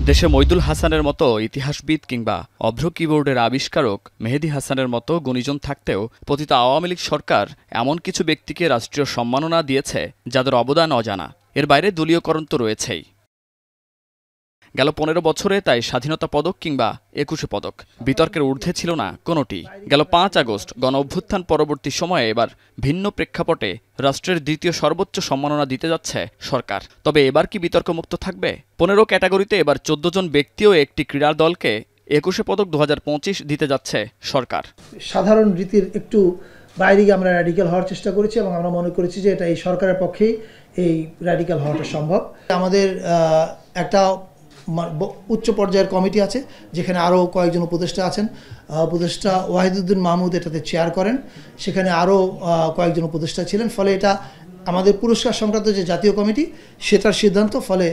দেশে মইদুল হাসানের মতো ইতিহাসবিদ কিংবা অভ্র কিবোর্ডের আবিষ্কারক মেহেদী হাসানের মতো গুণীজন থাকতেও পতিত আওয়ামী লীগ সরকার এমন কিছু ব্যক্তিকে রাষ্ট্রীয় সম্মাননা দিয়েছে যাদের অবদান অজানা। এর বাইরে দলীয়করণ তো রয়েছেই। গেল ১৫ বছরে তাই স্বাধীনতা পদক কিংবা ২১শে পদক বিতর্কের ঊর্ধ্বে ছিল না কোনোটি। গেল ৫ আগস্ট গণ অভ্যুত্থান পরবর্তী সময়ে এবার ভিন্ন প্রেক্ষাপটে রাষ্ট্রের দ্বিতীয় সর্বোচ্চ সম্মাননা দিতে যাচ্ছে সরকার। তবে এবার কি বিতর্কমুক্ত থাকবে? ১৫ ক্যাটাগরিতে এবার ১৪ জন ব্যক্তি ও একটি ক্রীড়া দলকে ২১শে পদক ২০২৫ দিতে যাচ্ছে সরকার। সাধারণ রীতির একটু বাইরে গিয়ে আমরা র্যাডিক্যাল হওয়ার চেষ্টা করেছি এবং আমরা মনে করেছি যে এটা এই সরকারের পক্ষেই এই র্যাডিক্যাল হওয়াটা সম্ভব। আমাদের একটা উচ্চ পর্যায়ের কমিটি আছে যেখানে আরও কয়েকজন উপদেষ্টা আছেন। উপদেষ্টা ওয়াহিদুদ্দিন মাহমুদ এটাতে চেয়ার করেন, সেখানে আরও কয়েকজন উপদেষ্টা ছিলেন। ফলে এটা আমাদের পুরস্কার সংক্রান্ত যে জাতীয় কমিটি সেটার সিদ্ধান্ত। ফলে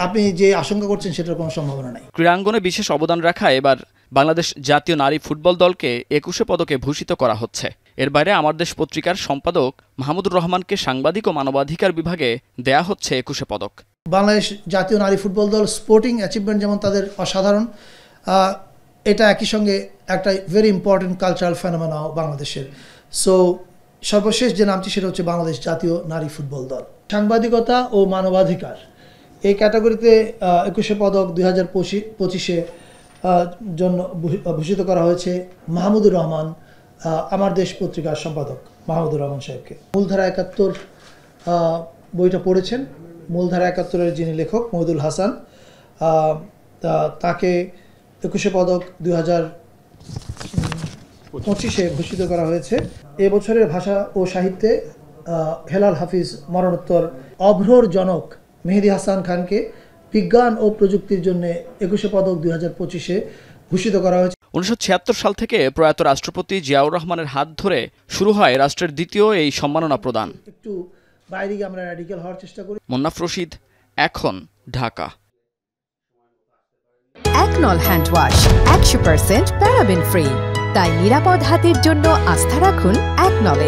আপনি যে আশঙ্কা করছেন সেটার কোনো সম্ভাবনা নেই। ক্রীড়াঙ্গনে বিশেষ অবদান রাখা এবার বাংলাদেশ জাতীয় নারী ফুটবল দলকে ২১শে পদকে ভূষিত করা হচ্ছে। এর বাইরে আমার দেশ পত্রিকার সম্পাদক মাহমুদুর রহমানকে সাংবাদিক ও মানবাধিকার বিভাগে দেয়া হচ্ছে ২১শে পদক। বাংলাদেশ জাতীয় নারী ফুটবল দল স্পোর্টিং অ্যাচিভমেন্ট যেমন তাদের অসাধারণ, এটা একই সঙ্গে একটা ভেরি ইম্পর্টেন্ট কালচারাল ফেনোমেনা বাংলাদেশের। সো সর্বশেষ যে নামটি সেটা হচ্ছে বাংলাদেশ জাতীয় নারী ফুটবল দল। সাংবাদিকতা ও মানবাধিকার এই ক্যাটাগরিতে ২১শে পদক ২০২৫-এ জন্য ভূষিত করা হয়েছে মাহমুদুর রহমান, আমার দেশ পত্রিকার সম্পাদক মাহমুদুর রহমান সাহেবকে। মূলধারা ৭১ বইটা পড়েছেন। মূলধারা ৭১-এর যিনি লেখক মইদুল হাসান, তাকে ২১শে পদক ২০২৫-এ ভূষিত করা হয়েছে। এবছরের ভাষা ও সাহিত্যে হেলাল হাফিজ মরণোত্তর অভ্রর জনক মেহেদী হাসান খানকে বিজ্ঞান ও প্রযুক্তির জন্য ২১শে পদক ২০২৫-এ ভূষিত করা হয়েছে। ১৯৭৬ সাল থেকে প্রয়াত রাষ্ট্রপতি জিয়াউর রহমানের হাত ধরে শুরু হয় রাষ্ট্রের দ্বিতীয় এই সম্মাননা প্রদান। একটু বাইরে গিয়ে আমরা র্যাডিক্যাল হওয়ার চেষ্টা করি। মুন্নাফ রশিদ, এখন, ঢাকা। একনল হ্যান্ড ওয়াশ ১০০% প্যারাবেন ফ্রি, তাই নিরাপদ হাতের জন্য আস্থা রাখুন একনলে।